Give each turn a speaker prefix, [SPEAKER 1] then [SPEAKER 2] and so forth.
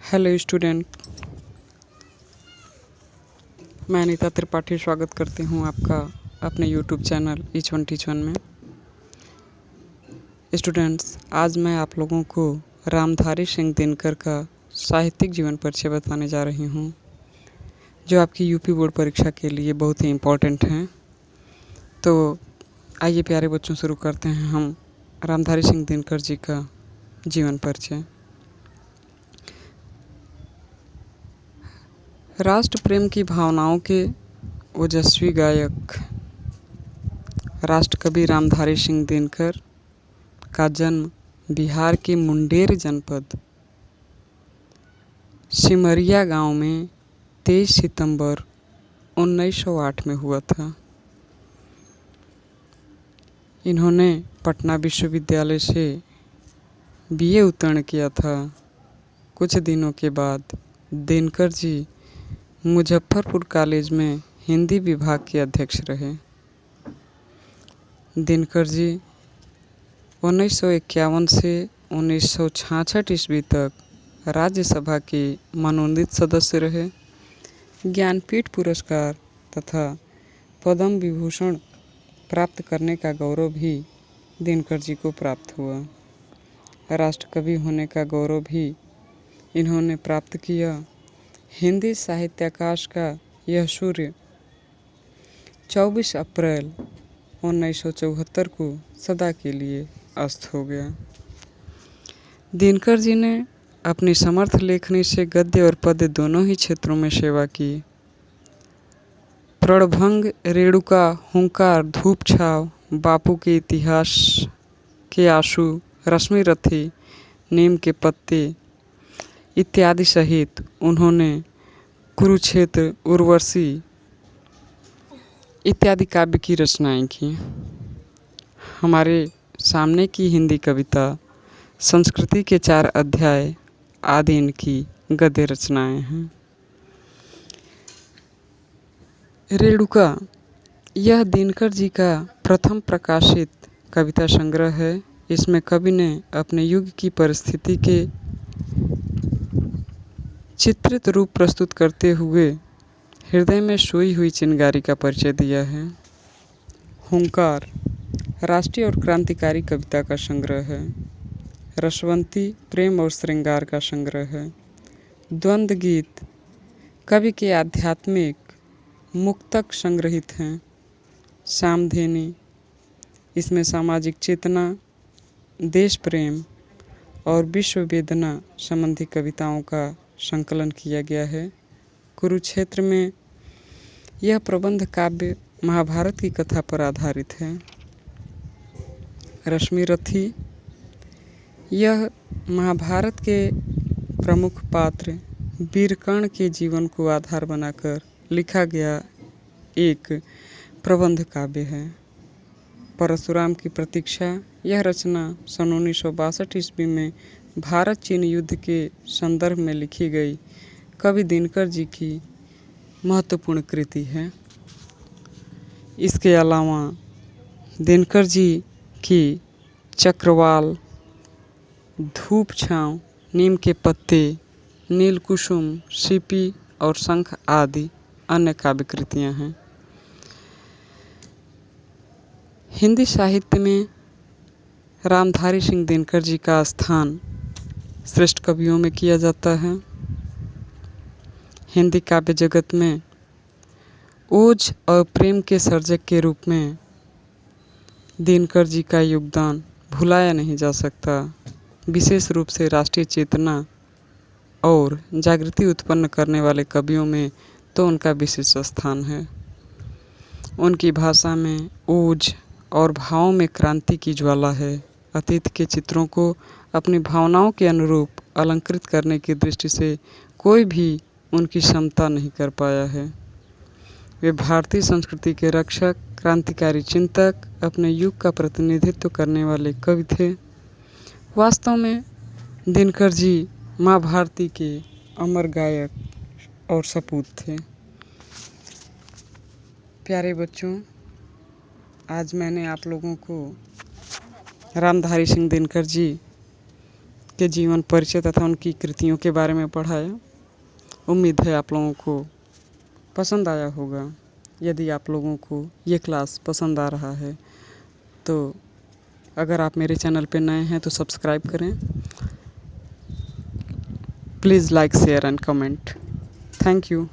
[SPEAKER 1] Hello student, मैं अनीता त्रिपाठी स्वागत करती हूँ आपका अपने YouTube channel each one teach one में। स्टूडेंट्स, आज मैं आप लोगों को रामधारी सिंह दिनकर का साहित्यिक जीवन परिचय बताने जा रही हूँ, जो आपकी यूपी बोर्ड परीक्षा के लिए बहुत ही इम्पोर्टेंट हैं। तो आइए प्यारे बच्चों, शुरू करते हैं हम रामधारी सिंह दिनकर जी का जीवन परिचय। राष्ट्र प्रेम की भावनाओं के ओजस्वी गायक राष्ट्र कवि रामधारी सिंह दिनकर का जन्म बिहार के मुंगेर जनपद सिमरिया गांव में 23 सितंबर 1908 में हुआ था। इन्होंने पटना विश्वविद्यालय से बीए उत्तीर्ण किया था। कुछ दिनों के बाद दिनकर जी मुजफ्फरपुर कॉलेज में हिंदी विभाग के अध्यक्ष रहे। दिनकर जी 1951 से 1966 ईस्वी तक राज्यसभा के मनोनीत सदस्य रहे। ज्ञानपीठ पुरस्कार तथा पद्म विभूषण प्राप्त करने का गौरव भी दिनकर जी को प्राप्त हुआ। राष्ट्रकवि होने का गौरव भी इन्होंने प्राप्त किया। हिंदी साहित्याकाश का यह सूर्य 24 अप्रैल 1974 को सदा के लिए अस्त हो गया। दिनकर जी ने अपनी समर्थ लेखनी से गद्य और पद्य दोनों ही क्षेत्रों में सेवा की। प्रणभंग, रेणुका, हुंकार, धूप छाव, बापू के इतिहास के आंसू, रश्मि रथी, नीम के पत्ते इत्यादि सहित उन्होंने कुरुक्षेत्र, उर्वशी इत्यादि काव्य की रचनाएं की। हमारे सामने की हिंदी कविता संस्कृति के 4 अध्याय आदि इनकी गद्य रचनाएं हैं। रेणुका यह दिनकर जी का प्रथम प्रकाशित कविता संग्रह है। इसमें कवि ने अपने युग की परिस्थिति के चित्रित रूप प्रस्तुत करते हुए हृदय में सोई हुई चिंगारी का परिचय दिया है। हुंकार राष्ट्रीय और क्रांतिकारी कविता का संग्रह है। रसवंती प्रेम और श्रृंगार का संग्रह है। द्वंद्व गीत कवि के आध्यात्मिक मुक्तक संग्रहित हैं। सामधेनी इसमें सामाजिक चेतना, देश प्रेम और विश्व वेदना संबंधी कविताओं का संकलन किया गया है। कुरुक्षेत्र में यह प्रबंध काव्य महाभारत की कथा पर आधारित है। रश्मि रथी यह महाभारत के प्रमुख पात्र वीरकर्ण के जीवन को आधार बनाकर लिखा गया एक प्रबंध काव्य है। परशुराम की प्रतीक्षा यह रचना सन 1962 ईस्वी में भारत चीन युद्ध के संदर्भ में लिखी गई कवि दिनकर जी की महत्वपूर्ण कृति है। इसके अलावा दिनकर जी की चक्रवाल, धूप छाँव, नीम के पत्ते, नीलकुसुम, सीपी और शंख आदि अन्य काव्य कृतियाँ हैं। हिंदी साहित्य में रामधारी सिंह दिनकर जी का स्थान श्रेष्ठ कवियों में किया जाता है। हिंदी काव्य जगत में ओज और प्रेम के सर्जक के रूप में दिनकर जी का योगदान भुलाया नहीं जा सकता। विशेष रूप से राष्ट्रीय चेतना और जागृति उत्पन्न करने वाले कवियों में तो उनका विशेष स्थान है। उनकी भाषा में ओज और भावों में क्रांति की ज्वाला है। अतीत के चित्रों को अपनी भावनाओं के अनुरूप अलंकृत करने की दृष्टि से कोई भी उनकी क्षमता नहीं कर पाया है। वे भारतीय संस्कृति के रक्षक, क्रांतिकारी चिंतक, अपने युग का प्रतिनिधित्व करने वाले कवि थे। वास्तव में दिनकर जी माँ भारती के अमर गायक और सपूत थे। प्यारे बच्चों, आज मैंने आप लोगों को रामधारी सिंह दिनकर जी के जीवन परिचय तथा उनकी कृतियों के बारे में पढ़ाया। उम्मीद है आप लोगों को पसंद आया होगा। यदि आप लोगों को ये क्लास पसंद आ रहा है तो अगर आप मेरे चैनल पे नए हैं तो सब्सक्राइब करें। Please like share and comment. Thank you.